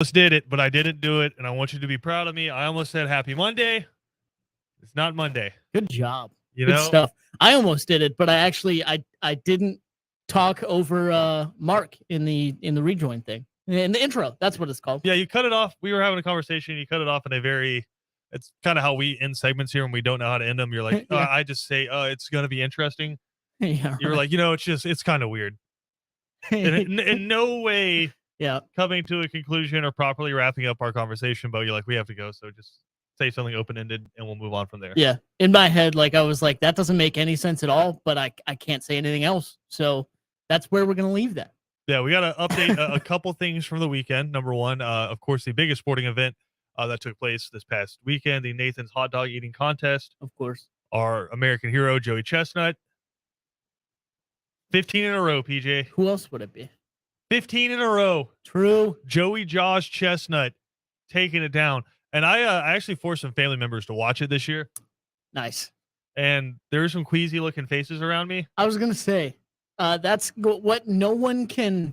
almost did it, but I didn't do it, and I want you to be proud of me. I almost said Happy Monday. It's not Monday. Good job. You Good know? stuff. I almost did it, but I didn't talk over Mark in the rejoin thing. In the intro. That's what it's called. Yeah, you cut it off. We were having a conversation. You cut it off in a very. It's kind of how we end segments here when we don't know how to end them. You're like, Yeah. I just say, it's going to be interesting. Yeah, You were like, it's kind of weird. And in no way yeah. coming to a conclusion or properly wrapping up our conversation, but you're like, we have to go. So just say something open-ended and we'll move on from there. Yeah. In my head, like I was like, that doesn't make any sense at all, but I can't say anything else. So that's where we're going to leave that. Yeah, we got to update a couple things from the weekend. Number one, of course, the biggest sporting event that took place this past weekend, the Nathan's Hot Dog Eating Contest. Of course. Our American hero, Joey Chestnut. 15 in a row, PJ. Who else would it be? 15 in a row. True. Joey Josh Chestnut taking it down. And I actually forced some family members to watch it this year. Nice. And there were some queasy looking faces around me. I was going to say, that's what no one can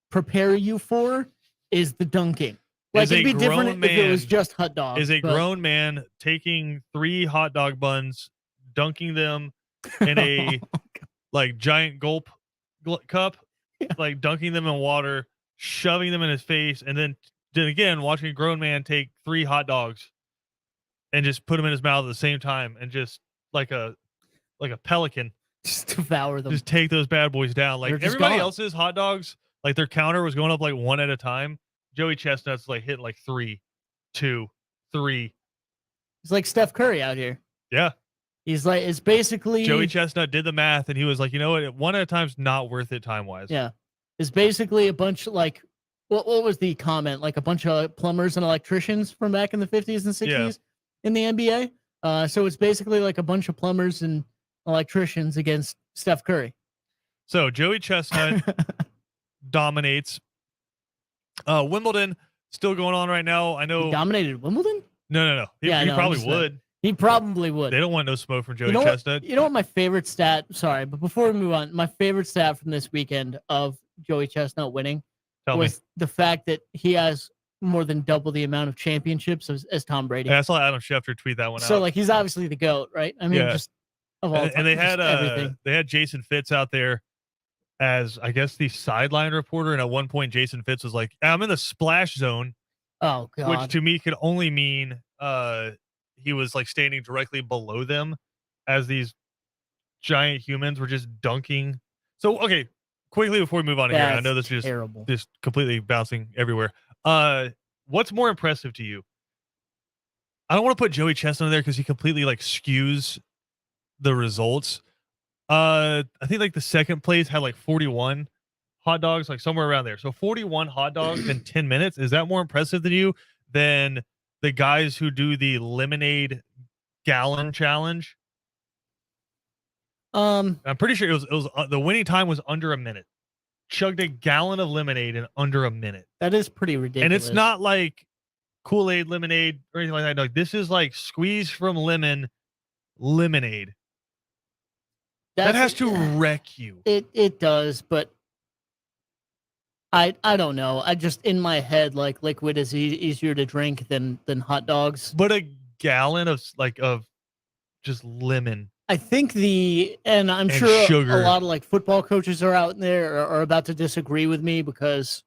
prepare you for is the dunking. Like it'd be different if it was just hot dogs. Is a grown man taking 3 hot dog buns, dunking them in a like giant gulp cup, like dunking them in water, shoving them in his face, and then again watching a grown man take 3 hot dogs and just put them in his mouth at the same time, and just like a pelican, just devour them. Just take those bad boys down. Like everybody gone. else's hot dogs, like their counter was going up like 1 at a time. Joey Chestnut's like hitting like 3, 2, 3. He's like Steph Curry out here. Yeah. He's like, it's basically Joey Chestnut did the math and he was like, you know what? 1 at a time's not worth it time wise. Yeah. It's basically a bunch of like, what was the comment? Like a bunch of plumbers and electricians from back in the 50s and 60s in the NBA. So it's basically like a bunch of plumbers and electricians against Steph Curry. So Joey Chestnut dominates. Wimbledon still going on right now. I know he dominated Wimbledon. No. He probably would. He probably would. They don't want no smoke from Joey Chestnut. You know what my favorite stat? Sorry, but before we move on, my favorite stat from this weekend of Joey Chestnut winning was the fact that he has more than double the amount of championships as Tom Brady. Yeah, I saw Adam Schefter tweet that one out. So like he's obviously the GOAT, right? I mean, just of all time, and they had everything. They had Jason Fitz out there as I guess the sideline reporter, and at one point Jason Fitz was like, "I'm in the splash zone." Oh god. Which to me could only mean he was like standing directly below them as these giant humans were just dunking. So okay, quickly before we move on here, I know this is just completely bouncing everywhere. What's more impressive to you? I don't want to put Joey Chestnut in there because he completely like skews the results. I think like the second place had like 41 hot dogs, like somewhere around there. So 41 hot dogs in 10 minutes. Is that more impressive than you than the guys who do the lemonade gallon challenge? I'm pretty sure it was the winning time was under a minute. Chugged a gallon of lemonade in under a minute. That is pretty ridiculous. And it's not like Kool-Aid lemonade or anything like that. Like this is like squeezed from lemon lemonade. That has to wreck you. It does, but I don't know. I just in my head like liquid is easier to drink than hot dogs. But a gallon of just lemon. I think I'm sure sugar. A lot of like football coaches are out there are about to disagree with me because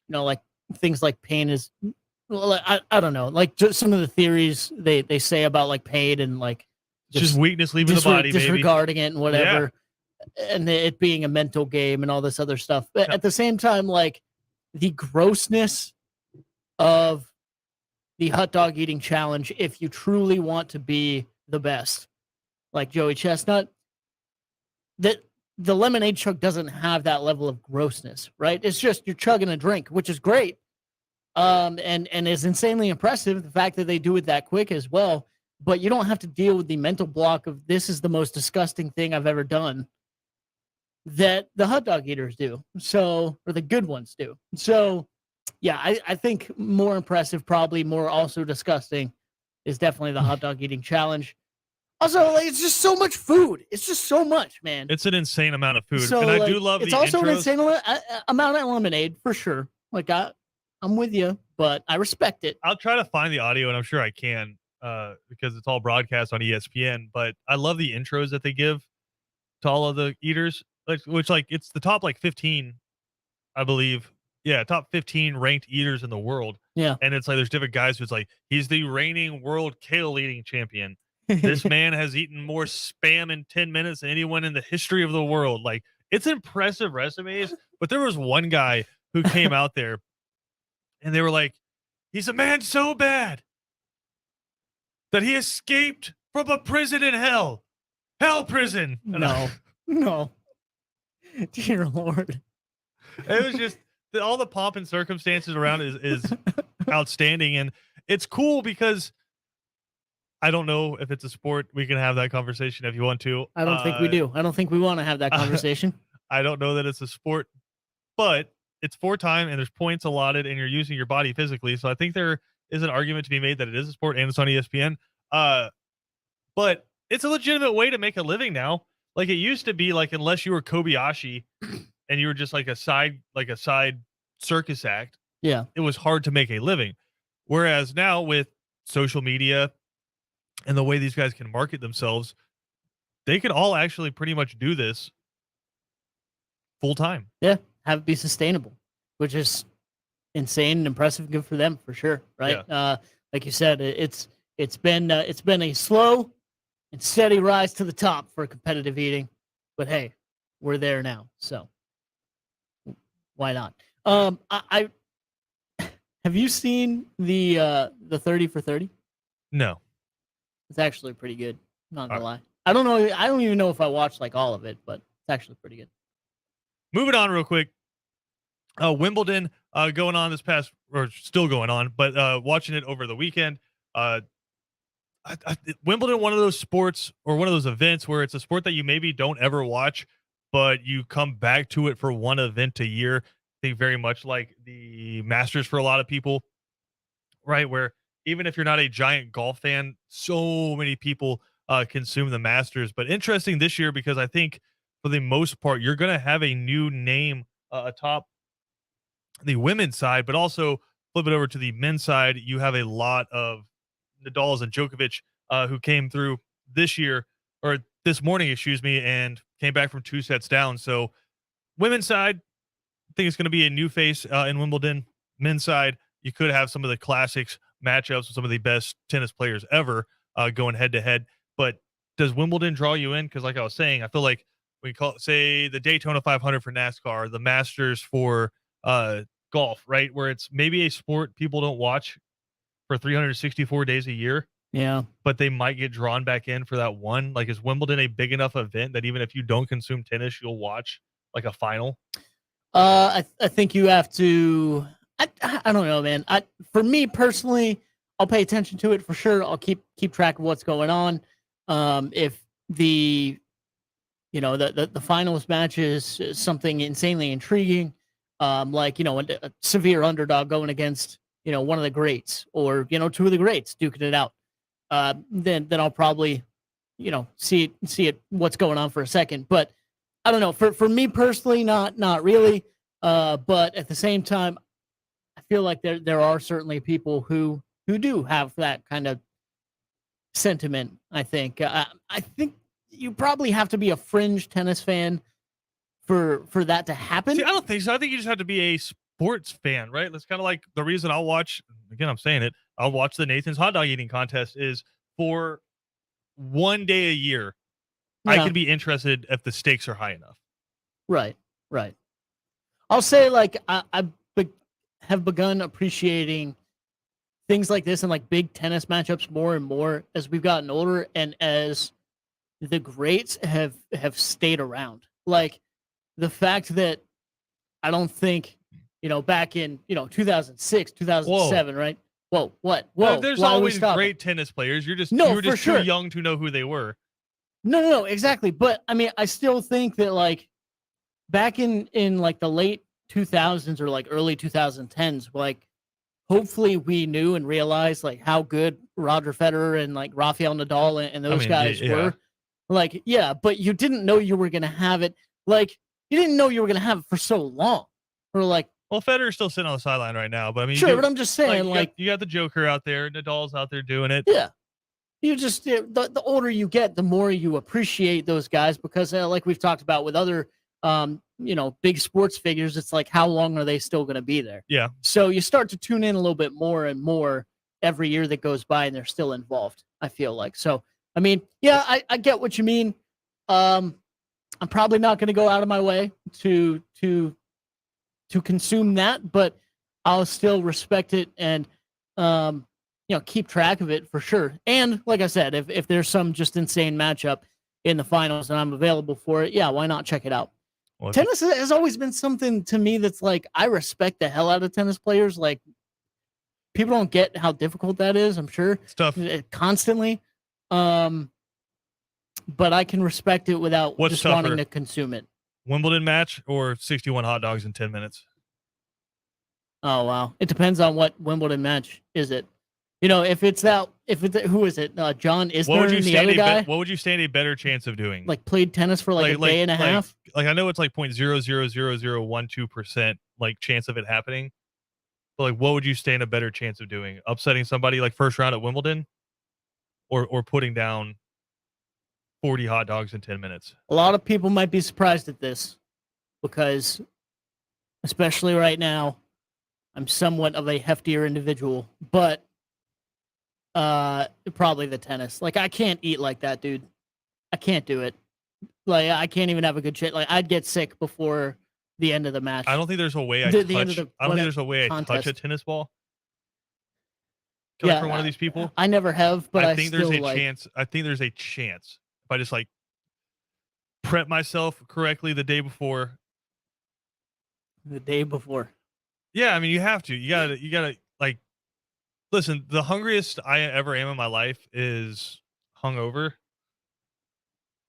like things like pain is I don't know, like just some of the theories they say about like pain and like just weakness leaving the body, disregarding it and whatever, and it being a mental game and all this other stuff. But at the same time, like the grossness of the hot dog eating challenge, if you truly want to be the best, like Joey Chestnut, that the lemonade chug doesn't have that level of grossness, right? It's just you're chugging a drink, which is great, and is insanely impressive. The fact that they do it that quick as well. But you don't have to deal with the mental block of this is the most disgusting thing I've ever done that the hot dog eaters do. So, or the good ones do. So, yeah, I think more impressive, probably more also disgusting is definitely the hot dog eating challenge. Also, like, it's just so much food. It's just so much, man. It's an insane amount of food. So, and I do love it's the also intros. an insane amount of lemonade for sure. Like, I'm with you. but I respect it. I'll try to find the audio, and I'm sure I can because it's all broadcast on ESPN. But I love the intros that they give to all of the eaters, which it's the top 15, I believe. Yeah, top 15 ranked eaters in the world. Yeah. And it's there's different guys who's he's the reigning world kale eating champion. This man has eaten more spam in 10 minutes than anyone in the history of the world. It's impressive resumes. But there was one guy who came out there and they were he's a man so bad that he escaped from a prison in hell. Hell prison. No. Dear Lord. It was just all the pomp and circumstances around is outstanding. And it's cool because I don't know if it's a sport. We can have that conversation if you want to. I don't think we do. I don't think we want to have that conversation. I don't know that it's a sport, but it's 4 time and there's points allotted and you're using your body physically. So I think there is an argument to be made that it is a sport and it's on ESPN. But it's a legitimate way to make a living now. It used to be unless you were Kobayashi and you were just a side circus act. Yeah. It was hard to make a living. Whereas now with social media and the way these guys can market themselves, they can all actually pretty much do this full time. Yeah. Have it be sustainable, which is insane and impressive. Good for them for sure. Right. Yeah. Like you said, it's been a slow and steady rise to the top for competitive eating, but hey, we're there now. So why not? I have you seen the 30 for 30? No. It's actually pretty good. Not gonna lie. I don't know. I don't even know if I watched all of it, but it's actually pretty good. Moving on real quick. Wimbledon going on this past, or still going on, but watching it over the weekend. Wimbledon, one of those sports or one of those events where it's a sport that you maybe don't ever watch, but you come back to it for one event a year. I think very much like the Masters for a lot of people, right? Where even if you're not a giant golf fan, so many people consume the Masters. But interesting this year because I think for the most part, you're going to have a new name atop the women's side, but also flip it over to the men's side. You have a lot of Nadals and Djokovic who came through this year or this morning, excuse me, and came back from 2 sets down. So women's side, I think it's going to be a new face in Wimbledon. Men's side, you could have some of the classics matchups with some of the best tennis players ever going head to head. But does Wimbledon draw you in? Because like I was saying, I feel like we say the Daytona 500 for NASCAR, the Masters for golf, right? Where it's maybe a sport people don't watch for 364 days a year. Yeah. But they might get drawn back in for that one. Is Wimbledon a big enough event that even if you don't consume tennis, you'll watch a final? I think you have to. I don't know, man. For me personally, I'll pay attention to it for sure. I'll keep track of what's going on. If the finals match is something insanely intriguing, a severe underdog going against one of the greats or 2 of the greats duking it out, then I'll probably see it what's going on for a second. But I don't know, for me personally, not really. But at the same time, I feel like there are certainly people who do have that kind of sentiment. I think you probably have to be a fringe tennis fan for that to happen. See, I don't think so. I think you just have to be a sports fan, right? That's kind of like the reason I'll watch. Again, I'm saying it. I'll watch the Nathan's hot dog eating contest is for one day a year. Yeah. I could be interested if the stakes are high enough. Right. I'll say I have begun appreciating things like this and big tennis matchups more and more as we've gotten older and as the greats have stayed around. The fact that I don't think, back in, 2006, 2007, right? Whoa, what? Whoa. There's always great tennis players. You were just too young to know who they were. No, exactly. But I mean, I still think that back in the late 2000s or early 2010s, hopefully we knew and realized how good Roger Federer and Rafael Nadal and those guys were. But you didn't know you were going to have it. You didn't know you were going to have it for so long. Or Well, Federer's still sitting on the sideline right now, but I mean, Sure, but I'm just saying, you got the Joker out there, Nadal's out there doing it. yeah, you just the older you get, the more you appreciate those guys because, like we've talked about with other, big sports figures, it's like how long are they still going to be there? Yeah. So you start to tune in a little bit more and more every year that goes by, and they're still involved. I feel like so. I mean, yeah, I get what you mean. I'm probably not going to go out of my way to consume that, but I'll still respect it and keep track of it for sure. And like I said, if there's some just insane matchup in the finals and I'm available for it, yeah, why not check it out? Well, tennis has always been something to me that's like I respect the hell out of tennis players. Like people don't get how difficult that is. I'm sure it's tough constantly. But I can respect it without just wanting to consume it. Wimbledon match or 61 hot dogs in 10 minutes? Oh, wow. It depends on what Wimbledon match is it. If it's who is it? John Isner and the other guy? What would you stand a better chance of doing? Like played tennis for a day and a half? Like I know it's like 0.00012% like chance of it happening. But like what would you stand a better chance of doing? Upsetting somebody like first round at Wimbledon? Or putting down 40 hot dogs in 10 minutes? A lot of people might be surprised at this because especially right now, I'm somewhat of a heftier individual, but probably the tennis. Like I can't eat like that, dude. I can't do it. Like I can't even have a good shit. Like I'd get sick before the end of the match. I don't think there's a way I don't think there's a way I touch a tennis ball. For one of these people. I never have, but I think there's a chance. I think there's a chance if I just like prep myself correctly the day before. The day before. Yeah, I mean you have to. You gotta like listen, the hungriest I ever am in my life is hungover.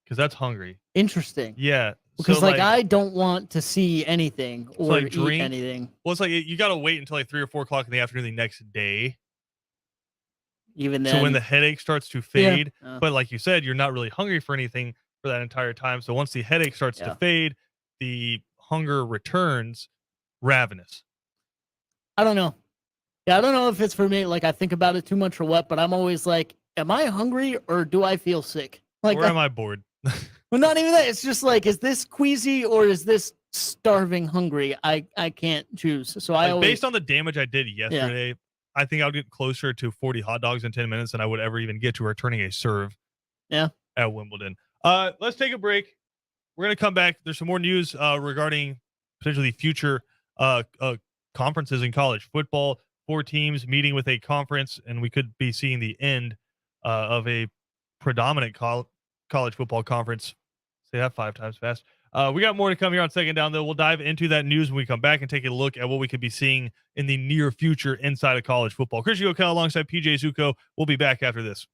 Because that's hungry. Interesting. Yeah. Because so, I don't want to see anything or eat anything. Well, it's like you gotta wait until like 3 or 4 o'clock in the afternoon the next day. Even then. So when the headache starts to fade, but like you said, you're not really hungry for anything for that entire time. So once the headache starts to fade, the hunger returns ravenous. I don't know. Yeah, I don't know if it's for me. Like I think about it too much or what, but I'm always like, am I hungry or do I feel sick? Like, or am I bored? Well, not even that. It's just like, is this queasy or is this starving hungry? I can't choose. So I always, based on the damage I did yesterday, I think I'll get closer to 40 hot dogs in 10 minutes than I would ever even get to returning a serve. Yeah. At Wimbledon. Let's take a break. We're gonna come back. There's some more news regarding potentially future conferences in college football. 4 teams meeting with a conference, and we could be seeing the end of a predominant college football conference. Say that 5 times fast. We got more to come here on Second Down, though. We'll dive into that news when we come back and take a look at what we could be seeing in the near future inside of college football. Christian O'Kell alongside PJ Zuko. We'll be back after this.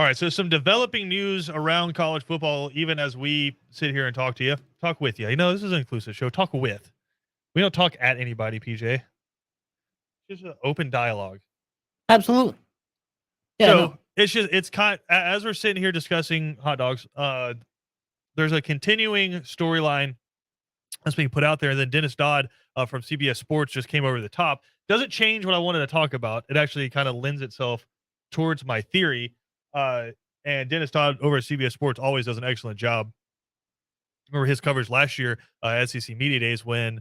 All right, so some developing news around college football, even as we sit here and talk with you. You know, this is an inclusive show. Talk with. We don't talk at anybody, PJ. Just an open dialogue. Absolutely. Yeah, so it's as we're sitting here discussing hot dogs. There's a continuing storyline that's being put out there, and then Dennis Dodd from CBS Sports just came over the top. Doesn't change what I wanted to talk about. It actually kind of lends itself towards my theory. And Dennis Dodd over at CBS Sports always does an excellent job. Remember his coverage last year SEC Media Days when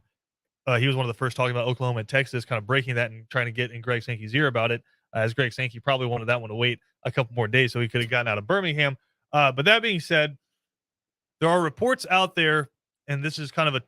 he was one of the first talking about Oklahoma and Texas, kind of breaking that and trying to get in Greg Sankey's ear about it, as Greg Sankey probably wanted that one to wait a couple more days so he could have gotten out of Birmingham. But that being said, there are reports out there, and this is kind of a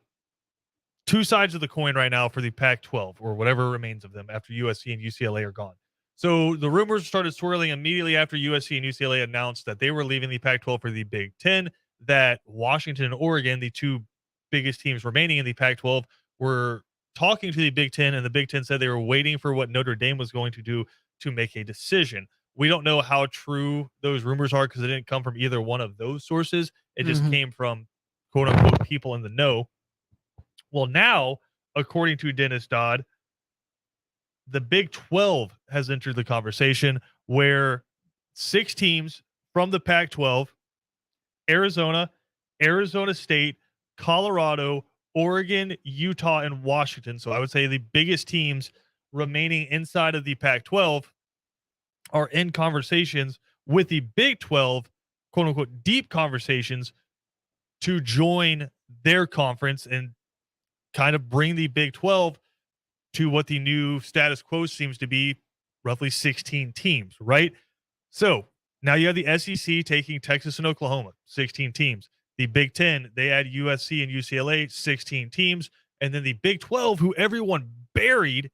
two sides of the coin right now for the Pac-12 or whatever remains of them after USC and UCLA are gone. So the rumors started swirling immediately after USC and UCLA announced that they were leaving the Pac-12 for the Big Ten, that Washington and Oregon, the two biggest teams remaining in the Pac-12, were talking to the Big Ten, and the Big Ten said they were waiting for what Notre Dame was going to do to make a decision. We don't know how true those rumors are because it didn't come from either one of those sources. It just came from quote unquote people in the know. Well, now, according to Dennis Dodd, the Big 12 has entered the conversation where 6 teams from the Pac-12, Arizona, Arizona State, Colorado, Oregon, Utah, and Washington. So I would say the biggest teams remaining inside of the Pac-12 are in conversations with the Big 12, quote unquote, deep conversations to join their conference and kind of bring the Big 12 to what the new status quo seems to be, roughly 16 teams, right? So now you have the SEC taking Texas and Oklahoma, 16 teams. The Big 10, they add USC and UCLA, 16 teams. And then the Big 12, who everyone buried,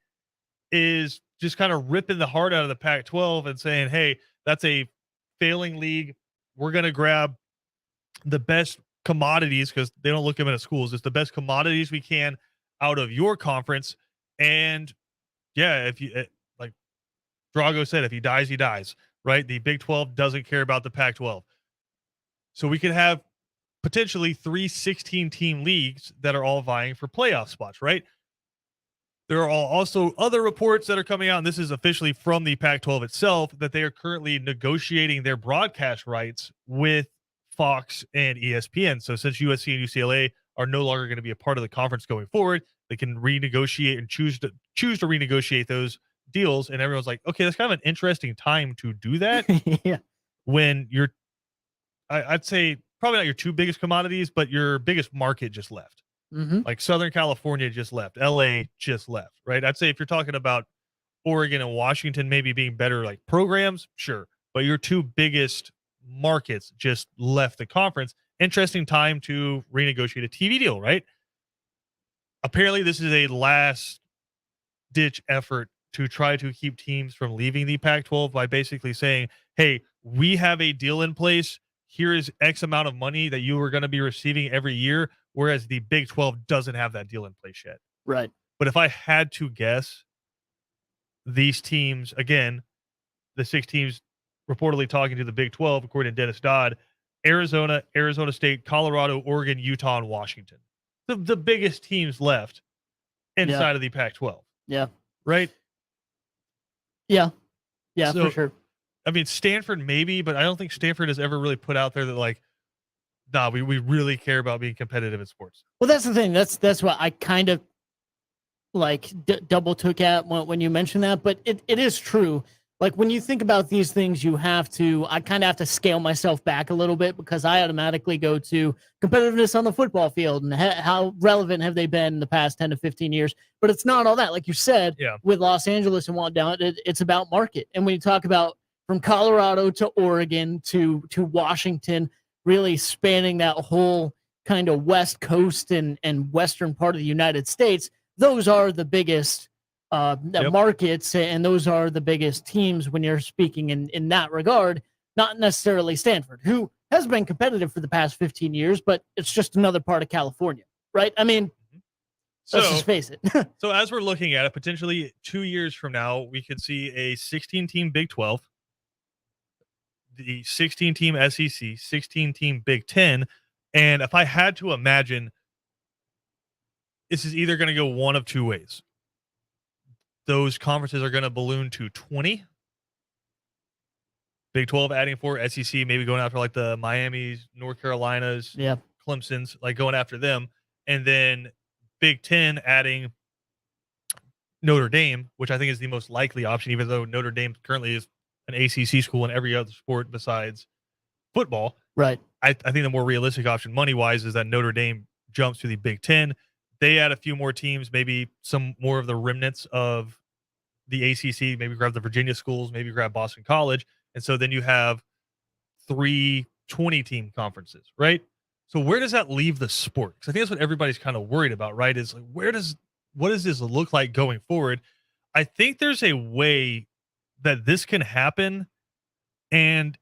is just kind of ripping the heart out of the Pac-12 and saying, hey, that's a failing league. We're going to grab the best commodities, because they don't look at them as schools. It's the best commodities we can out of your conference. And yeah, if you, like Drago said, if he dies, he dies, right? The Big 12 doesn't care about the Pac-12. So we could have potentially 3 16-team leagues that are all vying for playoff spots, right? There are also other reports that are coming out, and this is officially from the Pac-12 itself, that they are currently negotiating their broadcast rights with Fox and ESPN. So since USC and UCLA are no longer going to be a part of the conference going forward, they can renegotiate and choose to renegotiate those deals. And everyone's like, okay, that's kind of an interesting time to do that. Yeah. When you're, I'd say probably not your 2 biggest commodities, but your biggest market just left. Like Southern California just left, LA just left, right? I'd say if you're talking about Oregon and Washington maybe being better like programs, sure, but your 2 biggest markets just left the conference. Interesting time to renegotiate a TV deal, right? Apparently this is a last ditch effort to try to keep teams from leaving the Pac-12 by basically saying, hey, we have a deal in place. Here is X amount of money that you are going to be receiving every year, whereas the Big 12 doesn't have that deal in place yet. Right. But if I had to guess, these teams, again, the 6 teams reportedly talking to the Big 12, according to Dennis Dodd, Arizona, Arizona State, Colorado, Oregon, Utah, and Washington. The biggest teams left inside of the Pac-12. Yeah. Right? Yeah. Yeah, So, for sure. I mean, Stanford maybe, but I don't think Stanford has ever really put out there that like, nah, we really care about being competitive in sports. Well, that's the thing. That's what I kind of like double took at when you mentioned that, but it is true. Like when you think about these things, I kind of have to scale myself back a little bit, because I automatically go to competitiveness on the football field and how relevant have they been in the past 10 to 15 years. But it's not all that. Like you said, with Los Angeles and whatnot, it's about market. And when you talk about from Colorado to Oregon to Washington, really spanning that whole kind of West Coast and western part of the United States, those are the biggest markets, and those are the biggest teams when you're speaking in that regard. Not necessarily Stanford, who has been competitive for the past 15 years, but it's just another part of California, right? I mean, let's just face it. So as we're looking at it, potentially 2 years from now, we could see a 16-team Big 12. the 16-team SEC, 16-team Big Ten, and if I had to imagine, this is either going to go one of two ways. Those conferences are going to balloon to 20. Big 12 adding 4, SEC maybe going after like the Miamis, North Carolinas, Clemson's, like going after them, and then Big 10 adding Notre Dame, which I think is the most likely option, even though Notre Dame currently is an ACC school in every other sport besides football. Right. I think the more realistic option money-wise is that Notre Dame jumps to the Big 10. They add a few more teams, maybe some more of the remnants of the ACC, maybe grab the Virginia schools, maybe grab Boston College. And so then you have 3 20-team conferences, right? So where does that leave the sport? Because I think that's what everybody's kind of worried about, right? Is like, what does this look like going forward? I think there's a way that this can happen and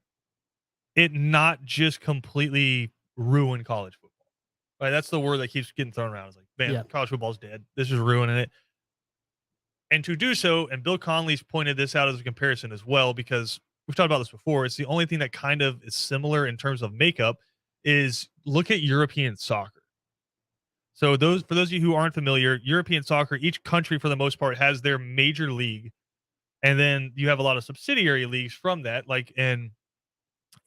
it not just completely ruin college football. Right? That's the word that keeps getting thrown around. It's like, man, college football's dead. This is ruining it. And to do so, and Bill Conley's pointed this out as a comparison as well, because we've talked about this before. It's the only thing that kind of is similar in terms of makeup is look at European soccer. So for those of you who aren't familiar, European soccer, each country for the most part has their major league. And then you have a lot of subsidiary leagues from that. Like in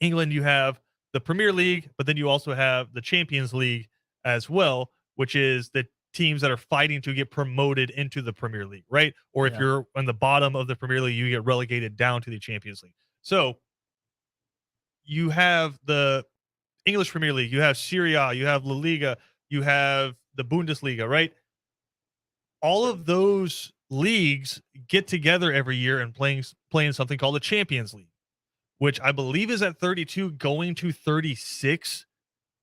England, you have the Premier League, but then you also have the Champions League as well, which is the teams that are fighting to get promoted into the Premier League, right? Or if you're on the bottom of the Premier League, you get relegated down to the Champions League. So you have the English Premier League, you have Serie A, you have La Liga, you have the Bundesliga, right? All of those leagues get together every year and playing something called the Champions League, which I believe is at 32 going to 36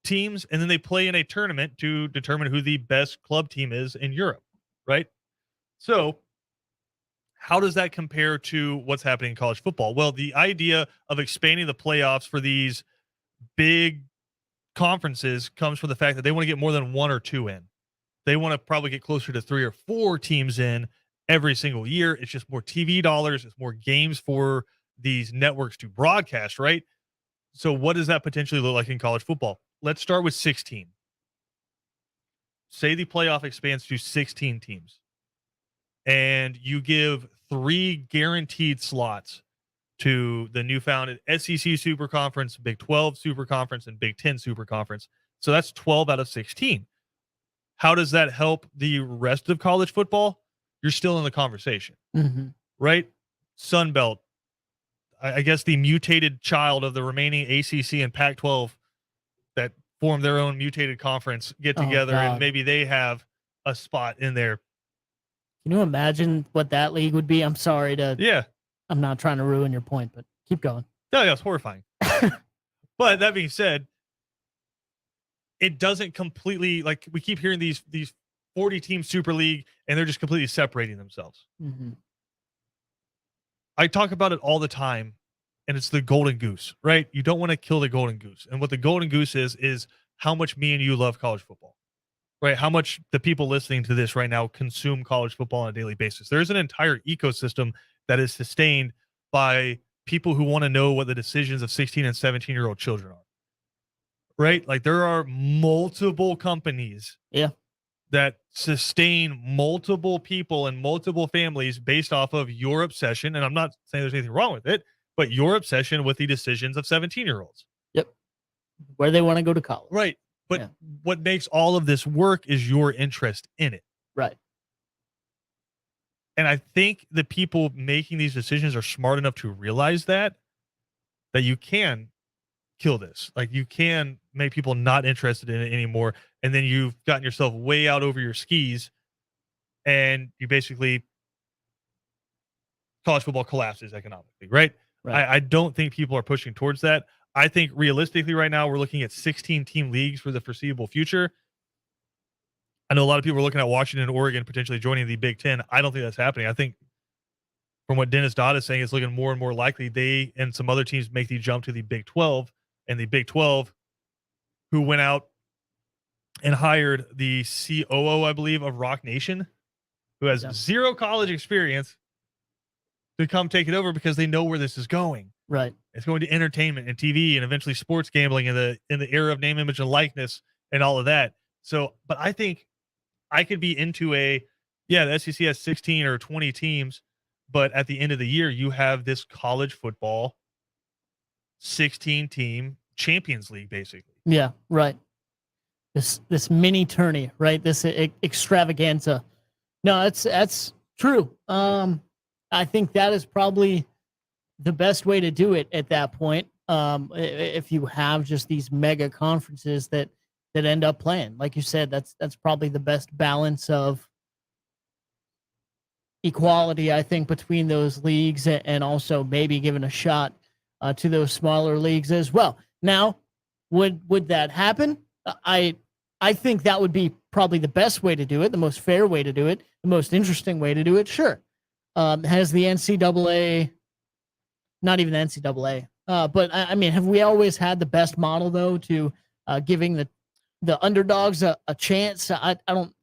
teams, and then they play in a tournament to determine who the best club team is in Europe, right? So how does that compare to what's happening in college football? Well, the idea of expanding the playoffs for these big conferences comes from the fact that they want to get more than 1 or 2 in. They want to probably get closer to 3 or 4 teams in every single year. It's just more TV dollars. It's more games for these networks to broadcast, right? So what does that potentially look like in college football? Let's start with 16. Say the playoff expands to 16 teams and you give 3 guaranteed slots to the new founded SEC Super Conference, Big 12 Super Conference, and Big 10 Super Conference. So that's 12 out of 16. How does that help the rest of college football? You're still in the conversation, right? Sun Belt, I guess the mutated child of the remaining ACC and Pac-12 that form their own mutated conference get together and maybe they have a spot in there. Can you imagine what that league would be? I'm sorry to I'm not trying to ruin your point, but keep going. No, yeah, it's horrifying. But that being said, it doesn't completely, like, we keep hearing these 40 team Super League and they're just completely separating themselves. I talk about it all the time, and it's the golden goose, right? You don't want to kill the golden goose. And what the golden goose is how much me and you love college football, right? How much the people listening to this right now consume college football on a daily basis. There's an entire ecosystem that is sustained by people who want to know what the decisions of 16 and 17-year-old children are, right? Like there are multiple companies that sustain multiple people and multiple families based off of your obsession. And I'm not saying there's anything wrong with it, but your obsession with the decisions of 17-year-olds. Yep. Where they want to go to college. Right. But what makes all of this work is your interest in it. Right. And I think the people making these decisions are smart enough to realize that you can kill this. Like you can make people not interested in it anymore. And then you've gotten yourself way out over your skis and you basically college football collapses economically, right? I don't think people are pushing towards that. I think realistically right now we're looking at 16 team leagues for the foreseeable future. I know a lot of people are looking at Washington and Oregon potentially joining the Big 10. I don't think that's happening. I think from what Dennis Dodd is saying, it's looking more and more likely they and some other teams make the jump to the Big 12, and the Big 12 who went out and hired the COO, I believe, of Rock Nation, who has zero college experience, to come take it over because they know where this is going. Right. It's going to entertainment and TV and eventually sports gambling in the era of name, image, and likeness and all of that. So, but I think I could be into the SEC has 16 or 20 teams, but at the end of the year, you have this college football 16 team Champions League, basically. Yeah, right. This mini tourney, right? This extravaganza. No, that's true. I think that is probably the best way to do it at that point. If you have just these mega conferences that end up playing, like you said, that's probably the best balance of equality, I think, between those leagues, and also maybe giving a shot to those smaller leagues as well. Now, would that happen? I think that would be probably the best way to do it, the most fair way to do it, the most interesting way to do it. Sure. Has the NCAA, not even the NCAA, but I mean, have we always had the best model though to giving the underdogs a chance? I don't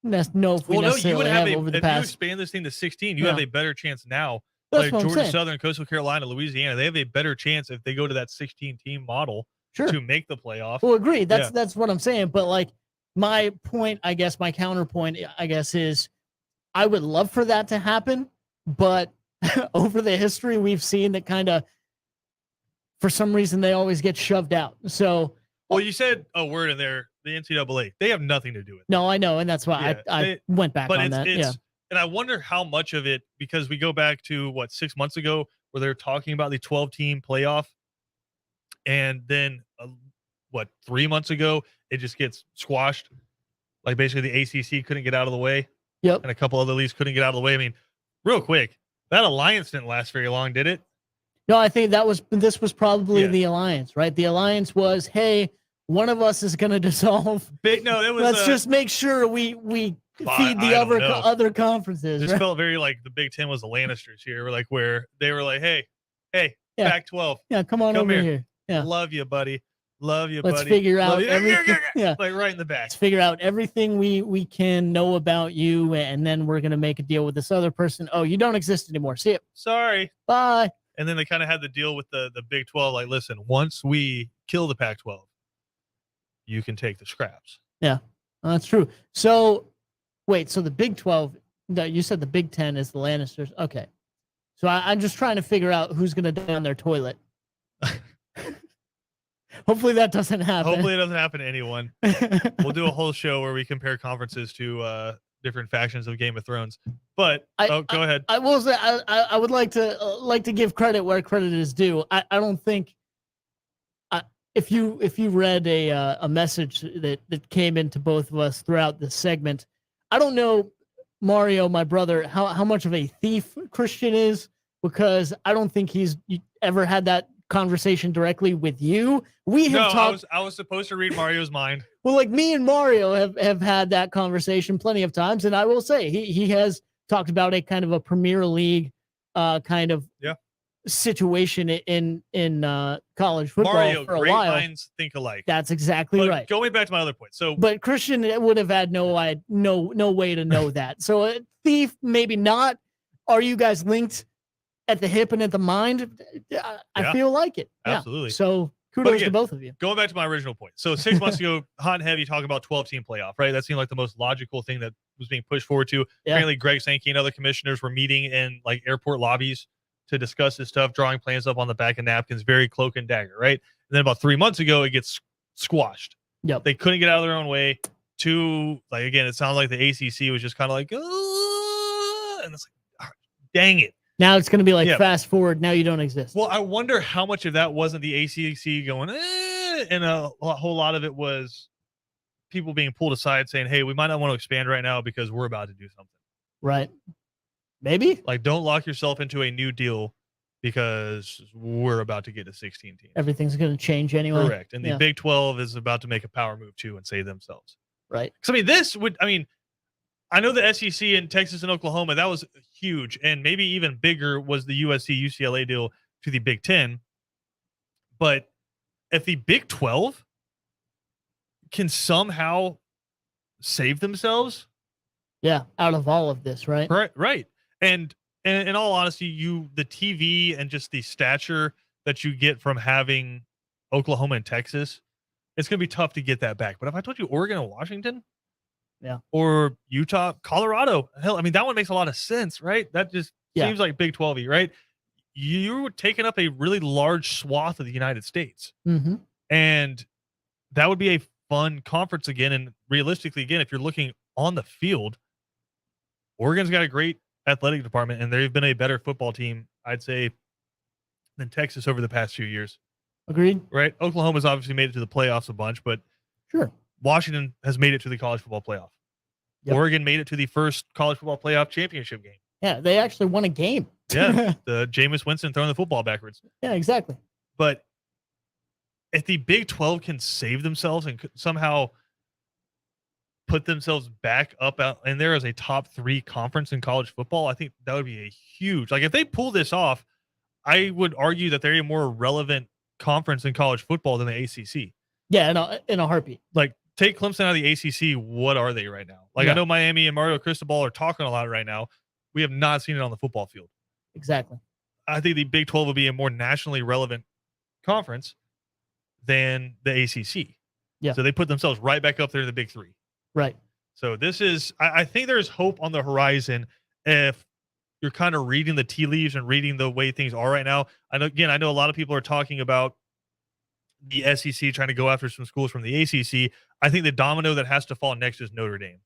know if we necessarily have over the past. If you expand this thing to 16, you have a better chance now. That's like what I'm Georgia saying. Southern, Coastal Carolina, Louisiana, they have a better chance if they go to that 16 team model to make the playoff. Well, agreed. That's what I'm saying. But like my point, I guess, my counterpoint, I guess, is I would love for that to happen, but over the history we've seen that kind of, for some reason, they always get shoved out. So, well, you said a word in there, the NCAA. They have nothing to do with it. No, I know, and that's why I went back on that. And I wonder how much of it, because we go back to 6 months ago where they're talking about the 12-team playoff, and then 3 months ago it just gets squashed. Like basically the ACC couldn't get out of the way. Yep. And a couple other leagues couldn't get out of the way. I mean, real quick, that alliance didn't last very long, did it? No, I think this was probably the alliance, right? The alliance was, hey, one of us is going to dissolve. Let's just make sure we feed the other conferences. This right? felt very like the Big Ten was the Lannisters here, like where they were like, hey, Pac-12, come over here. Yeah, love you, buddy. Love you, Let's buddy. figure out everything. Yeah, like right in the back. Let's figure out everything we can know about you, and then we're gonna make a deal with this other person. Oh, you don't exist anymore. See it. Sorry. Bye. And then they kind of had the deal with the Big 12. Like, listen, once we kill the Pac-12, you can take the scraps. Yeah, that's true. So, wait. So the Big 12. You said the Big 10 is the Lannisters. Okay. So I'm just trying to figure out who's gonna die on their toilet. Hopefully that doesn't happen. Hopefully it doesn't happen to anyone. We'll do a whole show where we compare conferences to different factions of Game of Thrones. But go ahead. I will say I would like to give credit where credit is due. I don't think if you read a message that came into both of us throughout the segment, I don't know, Mario, my brother, how much of a thief Christian is, because I don't think he's ever had that conversation directly with you. We have talked. I was supposed to read Mario's mind. Well, like me and Mario have had that conversation plenty of times, and I will say he has talked about a kind of a Premier League kind of situation in college football Mario, for a great while. minds think alike. That's exactly right. Going back to my other point, but Christian would have had no way to know that. So thief, maybe not. Are you guys linked at the hip and at the mind? I feel like it. Absolutely. So kudos to both of you. Going back to my original point. So 6 months ago, hot and heavy talking about 12-team playoff, right? That seemed like the most logical thing that was being pushed forward to. Yeah. Apparently Greg Sankey and other commissioners were meeting in like airport lobbies to discuss this stuff, drawing plans up on the back of napkins, very cloak and dagger, right? And then about 3 months ago, it gets squashed. Yep. They couldn't get out of their own way. Again, it sounds like the ACC was just kind of like, and it's like, dang it. Now it's going to be like fast forward. Now you don't exist. Well, I wonder how much of that wasn't the ACC going, and a whole lot of it was people being pulled aside saying, hey, we might not want to expand right now because we're about to do something. Right. Maybe. Like, don't lock yourself into a new deal because we're about to get to 16 teams. Everything's going to change anyway. Correct. And the Big 12 is about to make a power move too and save themselves. Right. Because I know the SEC in Texas and Oklahoma, that was huge. And maybe even bigger was the USC UCLA deal to the Big 10. But if the Big 12 can somehow save themselves. Yeah, out of all of this, right? Right. And in all honesty, the TV and just the stature that you get from having Oklahoma and Texas, it's going to be tough to get that back. But if I told you Oregon and Washington, yeah, or Utah, Colorado, hell, I mean, that one makes a lot of sense, right? That just seems like Big 12, right? You were taking up a really large swath of the United States. Mm-hmm. And that would be a fun conference again. And realistically, again, if you're looking on the field, Oregon's got a great athletic department, and they've been a better football team, I'd say, than Texas over the past few years. Agreed. Right? Oklahoma's obviously made it to the playoffs a bunch, but sure, Washington has made it to the college football playoff. Yep. Oregon made it to the first college football playoff championship game. Yeah, they actually won a game. Yeah, the Jameis Winston throwing the football backwards. Yeah, exactly. But if the Big 12 can save themselves and somehow put themselves back up out in there as a top 3 conference in college football, I think that would be a huge, like, if they pull this off, I would argue that they're a more relevant conference in college football than the ACC. Yeah, in a heartbeat. Like, take Clemson out of the ACC. What are they right now? Like, I know Miami and Mario Cristobal are talking a lot right now. We have not seen it on the football field. Exactly. I think the Big 12 will be a more nationally relevant conference than the ACC. Yeah. So they put themselves right back up there in the Big 3. Right. So this is, I think there's hope on the horizon if you're kind of reading the tea leaves and reading the way things are right now. I know a lot of people are talking about the SEC trying to go after some schools from the ACC. I think the domino that has to fall next is Notre Dame.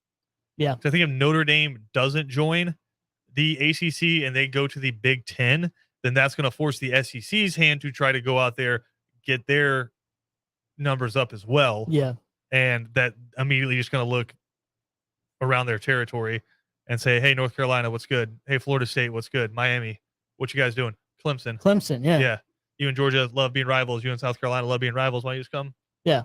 Yeah. So I think if Notre Dame doesn't join the ACC and they go to the Big 10, then that's going to force the SEC's hand to try to go out there, get their numbers up as well. Yeah. And that immediately just going to look around their territory and say, hey, North Carolina, what's good? Hey, Florida State, what's good? Miami, what you guys doing? Clemson, yeah. Yeah. You and Georgia love being rivals. You and South Carolina love being rivals. Why don't you just come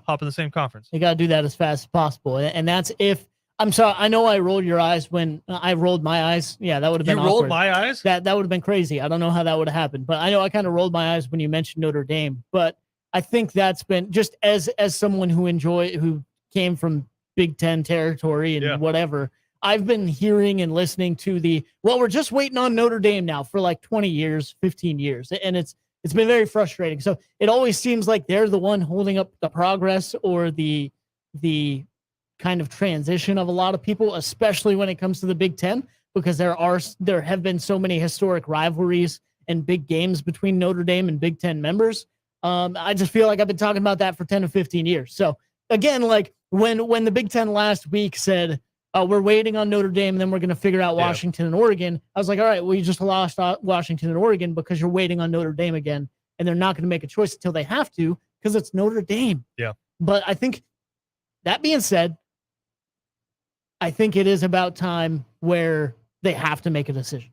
hop in the same conference? You got to do that as fast as possible. And that's if, I'm sorry, I know I rolled your eyes when I rolled my eyes. Yeah, that would have been awkward. You rolled my eyes? That would have been crazy. I don't know how that would have happened. But I know I kind of rolled my eyes when you mentioned Notre Dame. But I think that's been, just as someone who came from Big Ten territory and whatever, I've been hearing and listening to we're just waiting on Notre Dame now for like 20 years, 15 years. And it's been very frustrating. So it always seems like they're the one holding up the progress or the kind of transition of a lot of people, especially when it comes to the Big Ten, because there have been so many historic rivalries and big games between Notre Dame and Big Ten members. I just feel like I've been talking about that for 10 to 15 years. So again, like when the Big Ten last week said, we're waiting on Notre Dame, and then we're going to figure out Washington and Oregon. I was like, all right, well, you just lost Washington and Oregon because you're waiting on Notre Dame again, and they're not going to make a choice until they have to because it's Notre Dame. Yeah. But I think that being said, I think it is about time where they have to make a decision.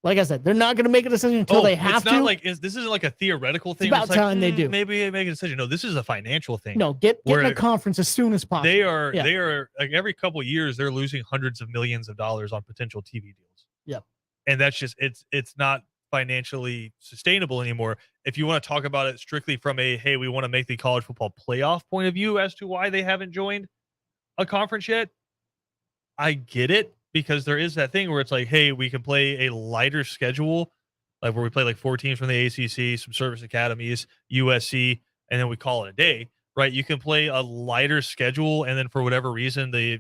Like I said, they're not going to make a decision until they have to. It's not like this isn't like a theoretical thing. It's about time they do. Maybe they make a decision. No, this is a financial thing. No, get in a conference as soon as possible. They are like every couple of years they're losing hundreds of millions of dollars on potential TV deals. Yeah, and that's just it's not financially sustainable anymore. If you want to talk about it strictly from hey, we want to make the college football playoff point of view as to why they haven't joined a conference yet, I get it. Because there is that thing where it's like, hey, we can play a lighter schedule, like where we play like 4 teams from the ACC, some service academies, USC, and then we call it a day, right? You can play a lighter schedule, and then for whatever reason, the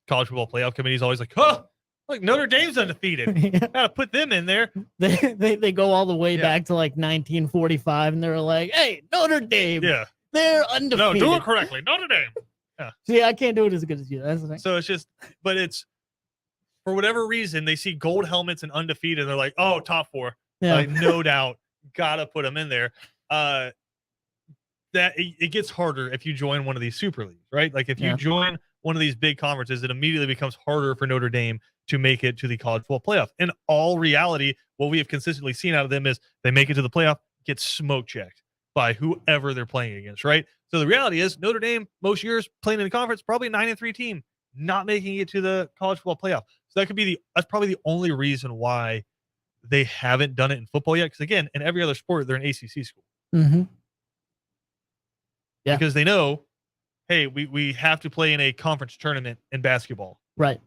college football playoff committee is always like, like Notre Dame's undefeated. Gotta put them in there. They go all the way back to like 1945, and they're like, hey, Notre Dame, they're undefeated. No, do it correctly, Notre Dame. Yeah. See, I can't do it as good as you. That's the thing. So it's just, but it's. For whatever reason, they see gold helmets and undefeated. And they're like, oh, top 4. Yeah. Like, no doubt. Got to put them in there. That it gets harder if you join one of these super leagues, right? Like if you join one of these big conferences, it immediately becomes harder for Notre Dame to make it to the college football playoff. In all reality, what we have consistently seen out of them is they make it to the playoff, get smoke checked by whoever they're playing against, right? So the reality is Notre Dame, most years playing in the conference, probably a 9-3 team, not making it to the college football playoff. So that's probably the only reason why they haven't done it in football yet. Because again, in every other sport, they're an ACC school. Mm-hmm. Yeah. Because they know, hey, we have to play in a conference tournament in basketball. Right.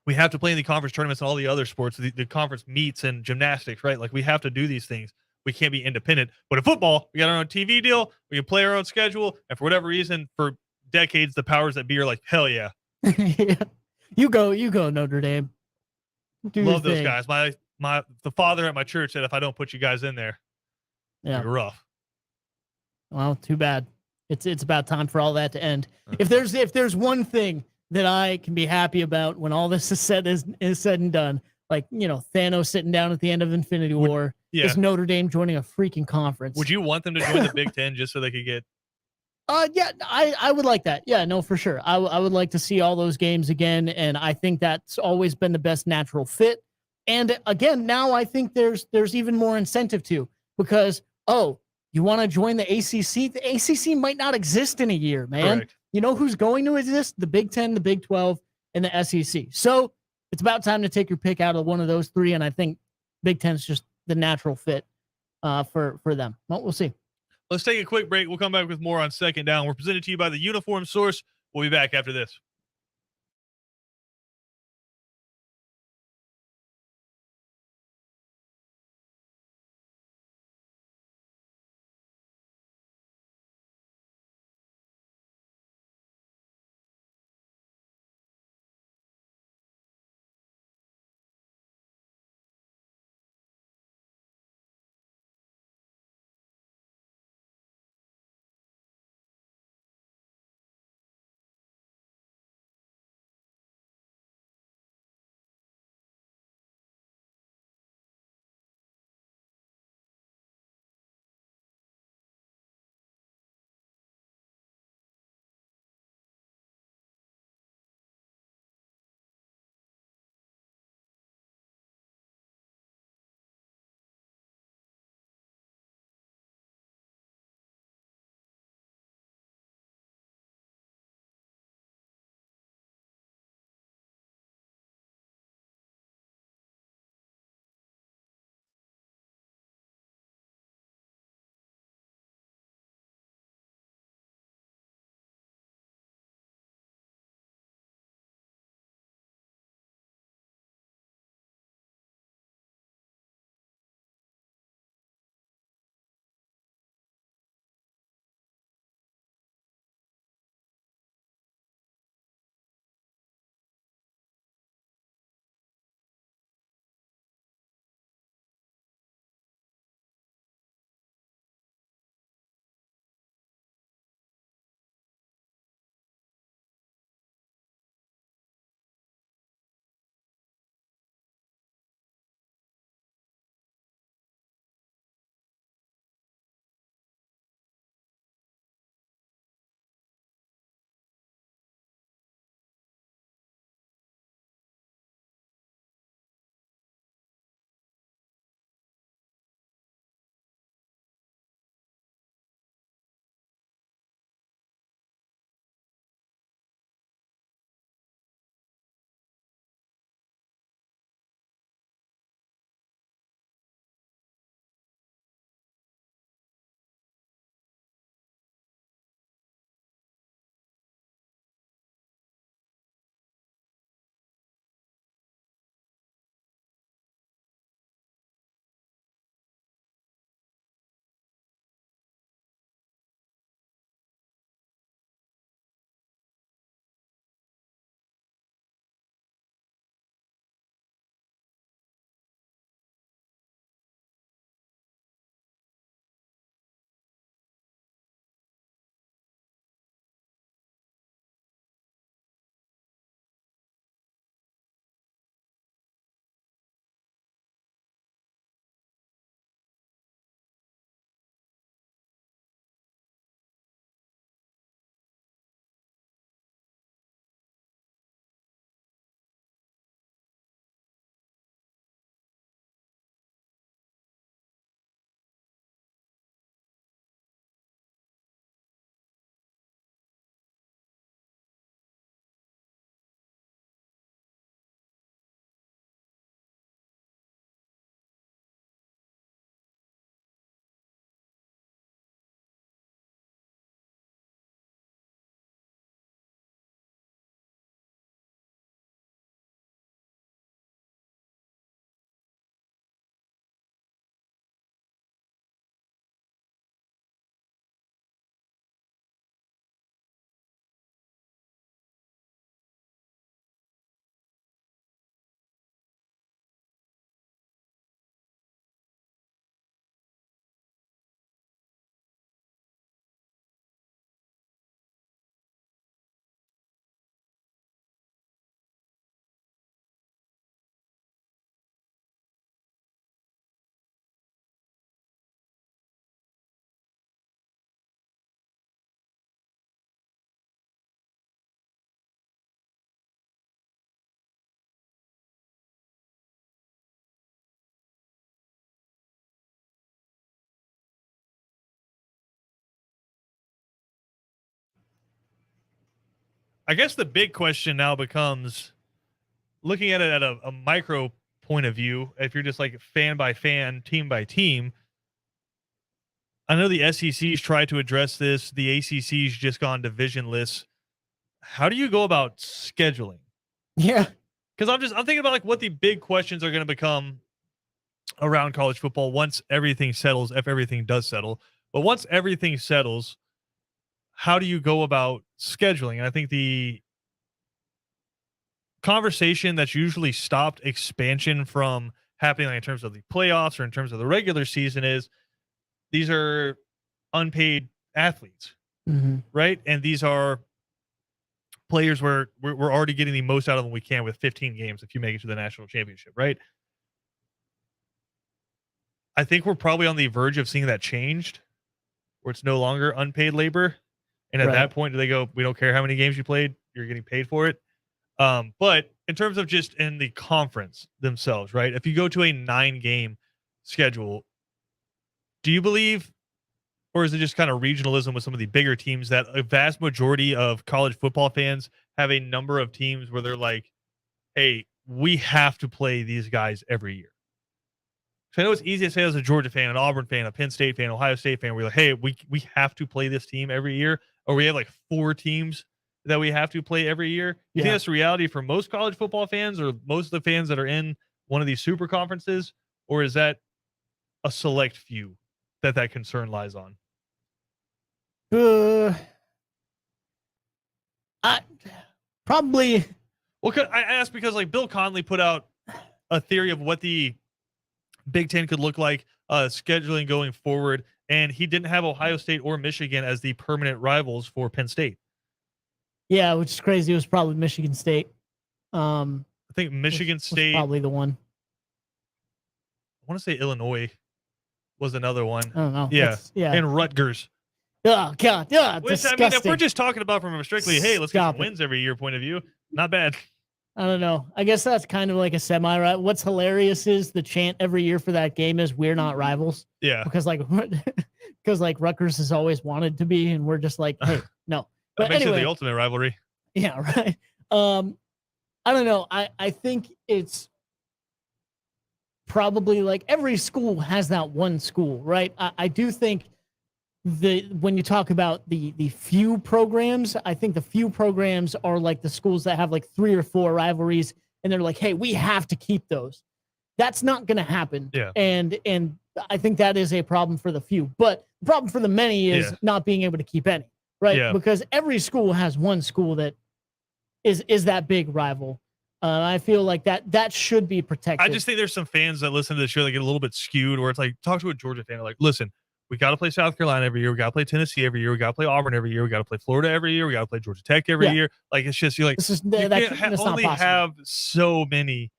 We have to play in the conference tournaments and all the other sports, the conference meets and gymnastics, right? Like we have to do these things. we can't be independent. But in football, we got our own TV deal. We can play our own schedule. And for whatever reason, for decades, the powers that be are like, hell yeah. Yeah. You go, Notre Dame. Love those guys. The father at my church said, if I don't put you guys in there, you're rough. Well, too bad. It's about time for all that to end. If there's one thing that I can be happy about when all this is said and done, like, you know, Thanos sitting down at the end of Infinity War, is Notre Dame joining a freaking conference. Would you want them to join the Big Ten just so they could get? Yeah, I would like that. Yeah, no, for sure. I would like to see all those games again, and I think that's always been the best natural fit. And again, now I think there's even more incentive to, because you want to join the ACC? The ACC might not exist in a year, man. Correct. You know who's going to exist? The Big Ten, the Big 12, and the SEC. So it's about time to take your pick out of one of those three, and I think Big Ten's just the natural fit for them. Well, we'll see. Let's take a quick break. We'll come back with more on Second Down. We're presented to you by the Uniform Source. We'll be back after this. I guess the big question now becomes looking at it at a micro point of view. If you're just like fan by fan, team by team, I know the SEC's tried to address this. The ACC's just gone divisionless. How do you go about scheduling? Yeah. Because I'm thinking about like what the big questions are going to become around college football once everything settles, if everything does settle. But once everything settles, how do you go about scheduling? And I think the conversation that's usually stopped expansion from happening like in terms of the playoffs or in terms of the regular season is these are unpaid athletes, right? And these are players where we're already getting the most out of them we can with 15 games if you make it to the national championship, right? I think we're probably on the verge of seeing that changed where it's no longer unpaid labor. And at that point, do they go, we don't care how many games you played, you're getting paid for it? But in terms of just in the conference themselves, right? If you go to a 9-game schedule, do you believe, or is it just kind of regionalism with some of the bigger teams that a vast majority of college football fans have a number of teams where they're like, hey, we have to play these guys every year? So I know it's easy to say as a Georgia fan, an Auburn fan, a Penn State fan, Ohio State fan. We're like, hey, we have to play this team every year, or we have like 4 teams that we have to play every year. You think that's the reality for most college football fans, or most of the fans that are in one of these super conferences, or is that a select few that concern lies on? I probably. Well, I asked because like Bill Conley put out a theory of what the Big Ten could look like scheduling going forward, and he didn't have Ohio State or Michigan as the permanent rivals for Penn State. Yeah, which is crazy. It was probably Michigan State. I think Michigan State was probably the one. I want to say Illinois was another one. I don't know. Yeah, and Rutgers. Oh God, yeah, which disgusting. I mean, if we're just talking about from a strictly, hey, let's get some wins every year point of view, not bad. I don't know. I guess that's kind of like a semi-right. What's hilarious is the chant every year for that game is "We're not rivals." Yeah, because like Rutgers has always wanted to be, and we're just like, hey, no. But that makes anyway, it the ultimate rivalry. Yeah, right. I don't know. I think it's probably like every school has that one school, right? I do think when you talk about the few programs, I think the few programs are like the schools that have like 3 or 4 rivalries, and they're like, hey, we have to keep those. That's not going to happen. Yeah. And I think that is a problem for the few, but the problem for the many is not being able to keep any, right? Yeah. Because every school has one school that is that big rival. I feel like that should be protected. I just think there's some fans that listen to the show that get a little bit skewed, where it's like, talk to a Georgia fan, like, listen, we got to play South Carolina every year. We got to play Tennessee every year. We got to play Auburn every year. We got to play Florida every year. We got to play Georgia Tech every year. Like, it's just, you're like, you can't only have so many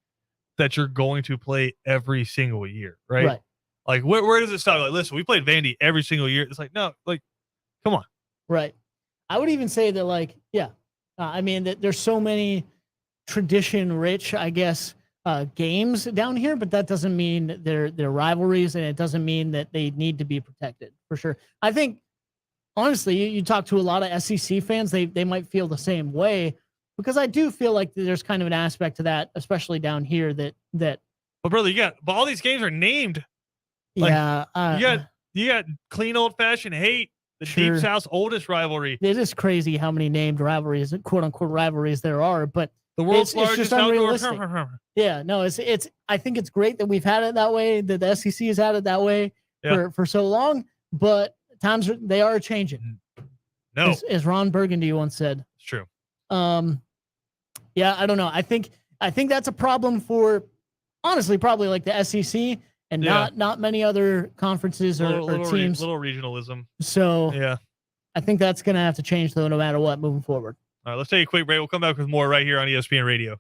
that you're going to play every single year, right? Like, where does it stop? Like, listen, we played Vandy every single year. It's like, no, like, come on. Right. I would even say that, like, I mean, that there's so many tradition-rich, I guess, games down here, but that doesn't mean they're rivalries, and it doesn't mean that they need to be protected, for sure. I think, honestly, you talk to a lot of SEC fans, they might feel the same way, because I do feel like there's kind of an aspect to that, especially down here, that. But brother, but all these games are named. Like, you got clean old-fashioned hate. The Deep South's oldest rivalry. It is crazy how many named rivalries, quote unquote rivalries, there are, but the world's largest outdoor. Yeah, no, it's. I think it's great that we've had it that way. That the SEC has had it that way for so long. But times they are changing. No, as Ron Burgundy once said. It's true. Yeah, I don't know. I think that's a problem for, honestly, probably like the SEC. And not many other conferences or teams. Little regionalism. So I think that's going to have to change, though, no matter what, moving forward. All right, let's take a quick break. We'll come back with more right here on ESPN Radio.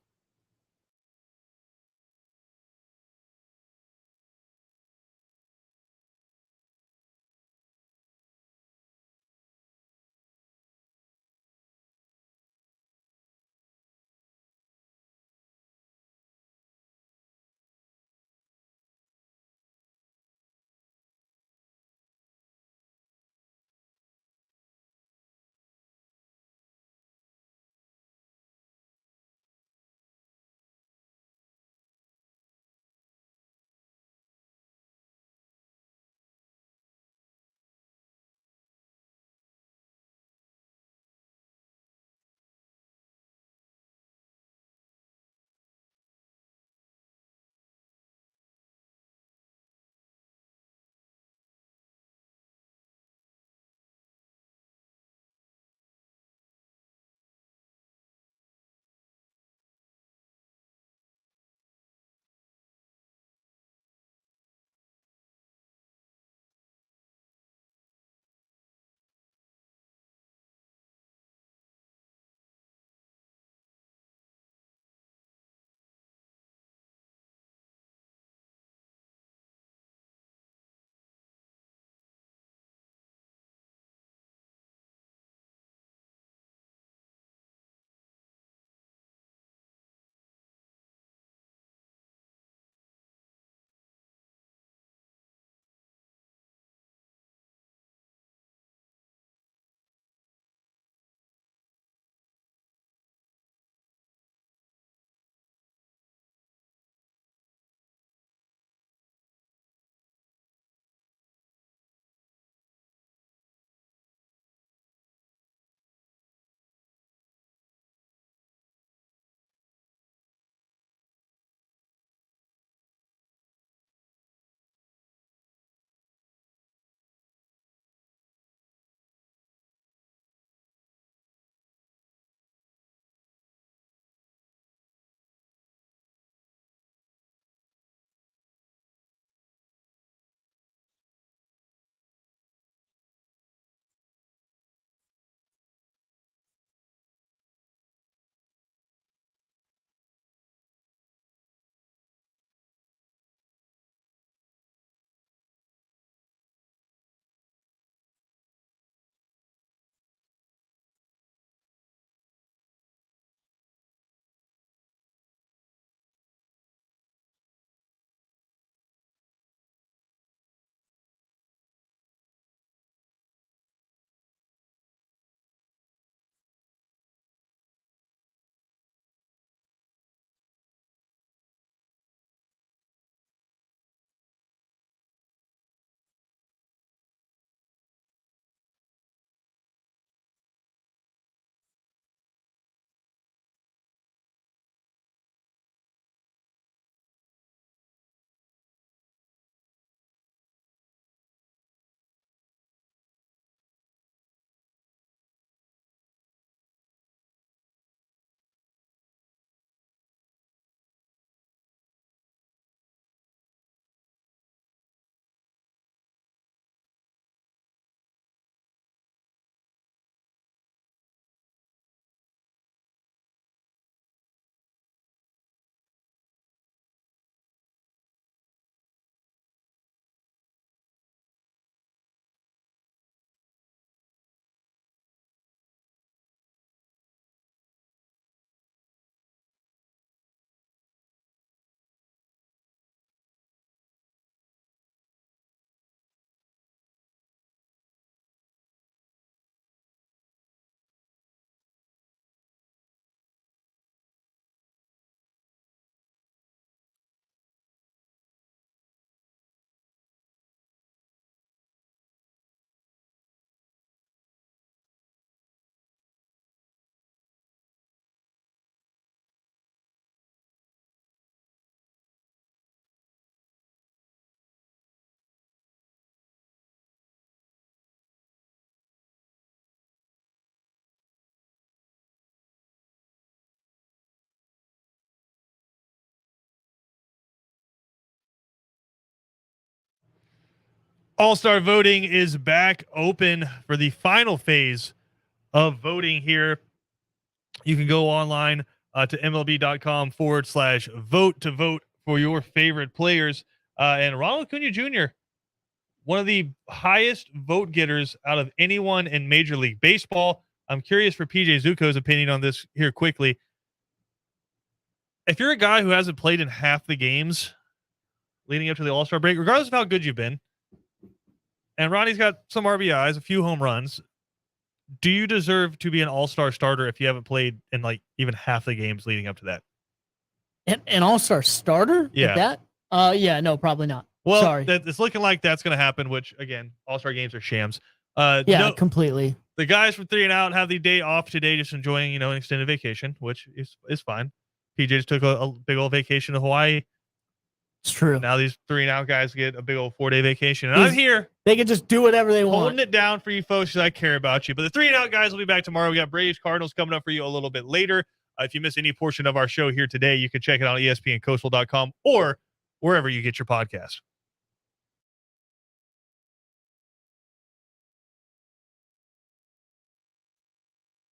All-Star voting is back open for the final phase of voting here. You can go online to MLB.com/vote to vote for your favorite players. And Ronald Acuna Jr., one of the highest vote getters out of anyone in Major League Baseball. I'm curious for PJ Zuko's opinion on this here quickly. If you're a guy who hasn't played in half the games leading up to the All-Star break, regardless of how good you've been, and Ronnie's got some RBIs, a few home runs, do you deserve to be an all-star starter if you haven't played in like even half the games leading up to that? An all-star starter? Yeah. Yeah, no, probably not. Well, sorry. It's looking like that's going to happen, which again, all-star games are shams. Completely. The guys from 3 and Out have the day off today, just enjoying, an extended vacation, which is fine. PJ just took a big old vacation to Hawaii. It's true. Now these 3 and Out guys get a big old 4-day vacation, and I'm here. They can just do whatever they want. Holding it down for you folks because I care about you. But the 3 and Out guys will be back tomorrow. We got Braves Cardinals coming up for you a little bit later. If you miss any portion of our show here today, you can check it out on ESPNCoastal.com or wherever you get your podcast.